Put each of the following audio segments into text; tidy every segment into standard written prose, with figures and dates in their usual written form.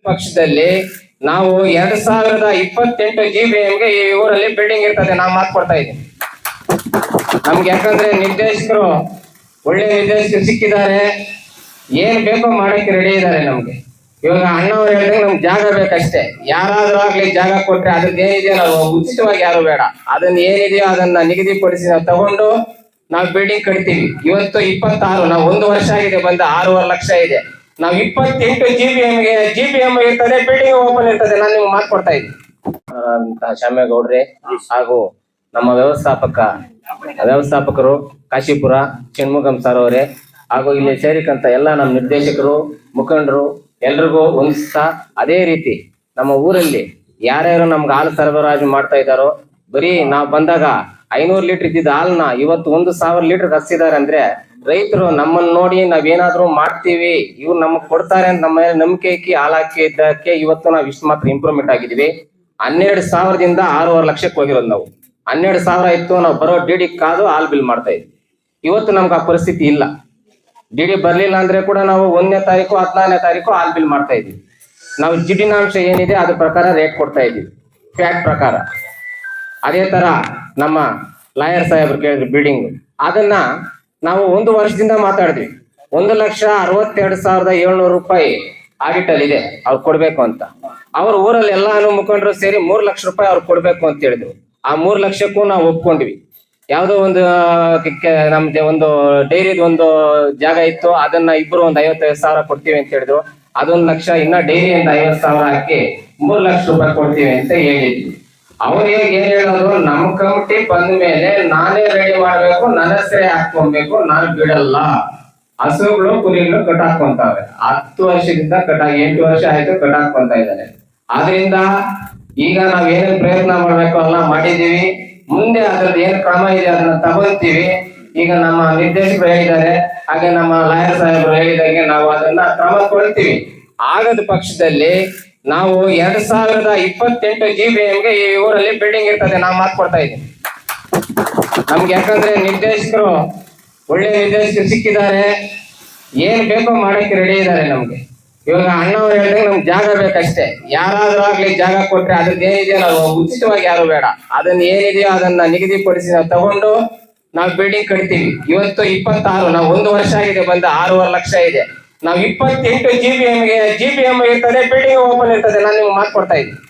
ಪಕ್ಷದಲ್ಲಿ ನಾವು 2028 GBMಗೆ ಈ ಊರಲ್ಲಿ ಬಿಲ್ಡಿಂಗ್ ಇರ್ತದೆ. ನಾವು ಮಾತು ಕೊಡ್ತಾ ಇದ್ದೀವಿ ನಮ್ಗೆ. ಯಾಕಂದ್ರೆ ನಿರ್ದೇಶಕರು ಒಳ್ಳೆ ನಿರ್ದೇಶಕರು ಸಿಕ್ಕಿದ್ದಾರೆ, ಏನ್ ಬೇಕೋ ಮಾಡಕ್ಕೆ ರೆಡಿ ಇದ್ದಾರೆ ನಮ್ಗೆ. ಇವಾಗ ಅಣ್ಣವ್ರು ಹೇಳಿದ್ರೆ ನಮ್ಗೆ ಜಾಗ ಬೇಕಷ್ಟೇ. ಯಾರಾದ್ರೂ ಆಗ್ಲಿ ಜಾಗ ಕೊಟ್ರೆ ಅದ್ರದ್ದು ಏನಿದೆಯೋ ನಾವು ಉಚಿತವಾಗಿ ಯಾರು ಬೇಡ, ಅದನ್ನ ಏನಿದೆಯೋ ಅದನ್ನ ನಿಗದಿಪಡಿಸಿ ನಾವು ತಗೊಂಡು ನಾವು ಬಿಲ್ಡಿಂಗ್ ಕಟ್ತೀವಿ. ಇವತ್ತು 26, ನಾವು 1 ವರ್ಷ ಆಗಿದೆ ಬಂದ 6.5 ಲಕ್ಷ ಇದೆ. ನಾವು 28 GBM ಇರ್ತದೆ, ಬಿಲ್ಡಿಂಗ್ ಓಪನ್ ಇರ್ತದೆ. ನಾನು ನಿಮ್ಗೆ ಮಾತು ಕೊಡ್ತಾ ಇದ್ದೀನಿ ಅಂತ ಶಾಮೇಗೌಡ್ರೆ ಹಾಗೂ ನಮ್ಮ ವ್ಯವಸ್ಥಾಪಕರು ಕಾಶಿಪುರ ಷಣ್ಮುಗಂ ಸರ್ ಅವರೇ ಹಾಗೂ ಇಲ್ಲಿ ಸೇರಿಕಂತ ಎಲ್ಲ ನಮ್ಮ ನಿರ್ದೇಶಕರು ಮುಖಂಡರು ಎಲ್ರಿಗೂ ಹೊಂದಿಸ್ತಾ, ಅದೇ ರೀತಿ ನಮ್ಮ ಊರಲ್ಲಿ ಯಾರ್ಯಾರು ನಮ್ಗೆ ಹಾಲು ಸರಬರಾಜು ಮಾಡ್ತಾ ಇದ್ದಾರೋ, ಬರೀ ನಾವು ಬಂದಾಗ 500 ಲೀಟರ್ ಇದ್ದಿದ್ದ ಹಾಲನ್ನ ಇವತ್ತು 1000 ಲೀಟರ್ ಹಚ್ಚಿದ್ದಾರೆ ಅಂದ್ರೆ ರೈತರು ನಮ್ಮನ್ನ ನೋಡಿ ನಾವೇನಾದ್ರೂ ಮಾಡ್ತೀವಿ, ಇವ್ರು ನಮಗ್ ಕೊಡ್ತಾರೆ ಅಂತ ನಮ್ಮ ನಂಬಿಕೆ ಇಕ್ಕಿ ಹಾಲಾಕಿದ್ದಕ್ಕೆ ಇವತ್ತು ನಾವು ಇಷ್ಟು ಮಾತ್ರ ಇಂಪ್ರೂವ್ಮೆಂಟ್ ಆಗಿದೀವಿ. 12,000ದಿಂದ 6.5 ಲಕ್ಷಕ್ಕೆ ಹೋಗಿರೋದು. ನಾವು 12,000 ಇತ್ತು, ನಾವು ಬರೋ ಡಿಡಿ ಕಾದು ಹಾಲ್ ಬಿಲ್ ಮಾಡ್ತಾ ಇದ್ವಿ. ಇವತ್ತು ನಮ್ಗೆ ಆ ಪರಿಸ್ಥಿತಿ ಇಲ್ಲ. ಡಿಡಿ ಬರ್ಲಿಲ್ಲ ಅಂದ್ರೆ ಕೂಡ ನಾವು 1ನೇ ತಾರೀಕು 14ನೇ ತಾರೀಕು ಹಾಲ್ ಬಿಲ್ ಮಾಡ್ತಾ ಇದೀವಿ. ನಾವು ಜಿಡಿನಾಂಶ ಏನಿದೆ ಅದ್ರ ಪ್ರಕಾರ ರೇಟ್ ಕೊಡ್ತಾ ಇದೀವಿ, ಫ್ಯಾಕ್ಟ್ ಪ್ರಕಾರ. ಅದೇ ತರ ನಮ್ಮ ಲಾಯರ್ ಸಾಹೇಬ್ರು ಕೇಳಿದ್ರು ಬಿಲ್ಡಿಂಗ್, ಅದನ್ನ ನಾವು 1 ವರ್ಷದಿಂದ ಮಾತಾಡಿದ್ವಿ. 1,62,700 ರೂಪಾಯಿ ಆಡಿಟ್ ಅಲ್ಲಿ ಇದೆ, ಅವ್ರು ಕೊಡ್ಬೇಕು ಅಂತ. ಅವ್ರ ಊರಲ್ಲಿ ಎಲ್ಲಾನು ಮುಖಂಡರು ಸೇರಿ 3 ಲಕ್ಷ ರೂಪಾಯಿ ಅವ್ರು ಕೊಡ್ಬೇಕು ಅಂತ ಹೇಳಿದ್ರು. ಆ 3 ಲಕ್ಷಕ್ಕೂ ನಾವು ಒಪ್ಕೊಂಡ್ವಿ. ಯಾವ್ದೋ ಒಂದು ನಮ್ದು ಒಂದು ಡೈರಿದ ಒಂದು ಜಾಗ ಇತ್ತು, ಅದನ್ನ ಇಬ್ರು ಒಂದು 55,000 ಕೊಡ್ತೀವಿ ಅಂತ ಹೇಳಿದ್ರು. ಅದೊಂದು ಲಕ್ಷ ಇನ್ನ ಡೈರಿಯಿಂದ 50,000 ಹಾಕಿ 3 ಲಕ್ಷ ರೂಪಾಯಿ ಕೊಡ್ತೀವಿ ಅಂತ ಹೇಳಿದ್ವಿ. ಅವ್ರಿಗೆ ಏನ್ ಹೇಳೋದು, ನಮ್ ಕಮಿಟಿ ಬಂದ ಮೇಲೆ ನಾನೇ ರೆಡಿ ಮಾಡ್ಬೇಕು, ನನ್ನ ಹೆಸರೇ ಹಾಕೊಬೇಕು, ನಾನು ಬಿಡಲ್ಲ. ಹಸುಗಳು ಕುರಿಗಳು ಕಟ್ಟಾಕೊಂತಾವೆ. 10 ವರ್ಷದಿಂದ 8 ವರ್ಷ ಆಯ್ತು ಕಟ್ಟಾಕೊಂತ ಇದ್ದಾನೆ. ಆದ್ರಿಂದ ಈಗ ನಾವ್ ಏನೇನ್ ಪ್ರಯತ್ನ ಮಾಡ್ಬೇಕು ಎಲ್ಲ ಮಾಡಿದೀವಿ. ಮುಂದೆ ಅದ್ರದ್ದು ಏನ್ ಕ್ರಮ ಇದೆ ಅದನ್ನ ತಗೊಂತೀವಿ. ಈಗ ನಮ್ಮ ನಿರ್ದೇಶಕರು ಹೇಳಿದ್ದಾರೆ, ಹಾಗೆ ನಮ್ಮ ಲಾಯರ್ ಸಾಹೇಬರು ಹೇಳಿದಾಗೆ ನಾವು ಅದನ್ನ ಕ್ರಮ ಕೊಡ್ತೀವಿ. ಆಗದ ಪಕ್ಷದಲ್ಲಿ ನಾವು 2028 GBMಗೆ ಈ ಊರಲ್ಲಿ ಬಿಲ್ಡಿಂಗ್ ಇರ್ತದೆ. ನಾವು ಮಾತು ಕೊಡ್ತಾ ಇದ್ದೀವಿ ನಮ್ಗೆ. ಯಾಕಂದ್ರೆ ನಿರ್ದೇಶಕರು ಒಳ್ಳೆ ನಿರ್ದೇಶಕರು ಸಿಕ್ಕಿದ್ದಾರೆ, ಏನ್ ಬೇಕೋ ಮಾಡಕ್ಕೆ ರೆಡಿ ಇದ್ದಾರೆ ನಮ್ಗೆ. ಇವಾಗ ಅಣ್ಣವ್ರು ಹೇಳಿದ್ರೆ ನಮ್ಗೆ ಜಾಗ ಬೇಕಷ್ಟೇ. ಯಾರಾದ್ರೂ ಆಗ್ಲಿ ಜಾಗ ಕೊಟ್ರೆ ಅದ್ರದ್ದು ಏನಿದೆಯೋ ನಾವು ಉಚಿತವಾಗಿ ಯಾರು ಬೇಡ, ಅದನ್ನ ಏನಿದೆಯೋ ಅದನ್ನ ನಿಗದಿಪಡಿಸಿ ನಾವು ತಗೊಂಡು ನಾವು ಬಿಲ್ಡಿಂಗ್ ಕಟ್ತೀವಿ. ಇವತ್ತು 26, ನಾವು 1 ವರ್ಷ ಆಗಿದೆ ಬಂದ 6.5 ಲಕ್ಷ ಇದೆ. ನಾವು 28 GBM ಇರ್ತದೆ, ಬಿಲ್ಡಿಂಗ್ ಓಪನ್ ಇರ್ತದೆ. ನಾನು ನಿಮ್ಗೆ ಮಾತು ಕೊಡ್ತಾ ಇದ್ದೀನಿ.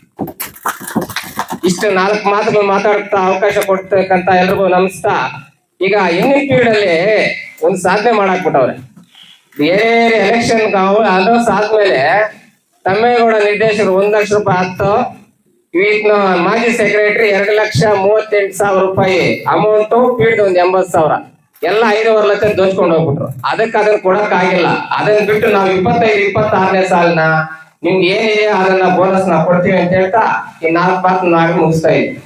ಇಷ್ಟು 4 ಮಾತುಗಳು ಮಾತಾಡ್ತಾ ಅವಕಾಶ ಕೊಡ್ತಕ್ಕಂತ ಎಲ್ರಿಗೂ ನಮಸ್ತಾ. ಈಗ ಇನ್ನಿನ ಪೀರಿಯಡ್ ಅಲ್ಲಿ ಒಂದು ಸಾಧನೆ ಮಾಡಾಕ್ಬಿಟ್ಟವ್ರೆ. ಬೇರೆ ಎಲೆಕ್ಷನ್ ಅದು ಆದ್ಮೇಲೆ ತಮ್ಮೇಗೌಡ ನಿರ್ದೇಶಕರು 1 ಲಕ್ಷ ರೂಪಾಯಿ ಹಾಕ್ತು. ಮಾಜಿ ಸೆಕ್ರೆಟರಿ 2,38,000 ರೂಪಾಯಿ ಅಮೌಂಟ್, ಪೀಡ್ದು ಒಂದು 80,000, ಎಲ್ಲ 5.5 ಲಕ್ಷ ದೋಚ್ಕೊಂಡು ಹೋಗ್ಬಿಟ್ರು. ಅದನ್ನ ಕೊಡಕ್ ಆಗಿಲ್ಲ. ಅದನ್ನ ಬಿಟ್ಟು ನಾವು 25-26ನೇ ಸಾಲಿನ ನಿಮ್ಗೆ ಏನಿದೆ ಅದನ್ನ ಬೋನಸ್ ನಾವು ಕೊಡ್ತೀವಿ ಅಂತ ಹೇಳ್ತಾ ಈ 4 ಮಾತು ಮುಗಿಸ್ತಾ ಇದ್ದೀವಿ.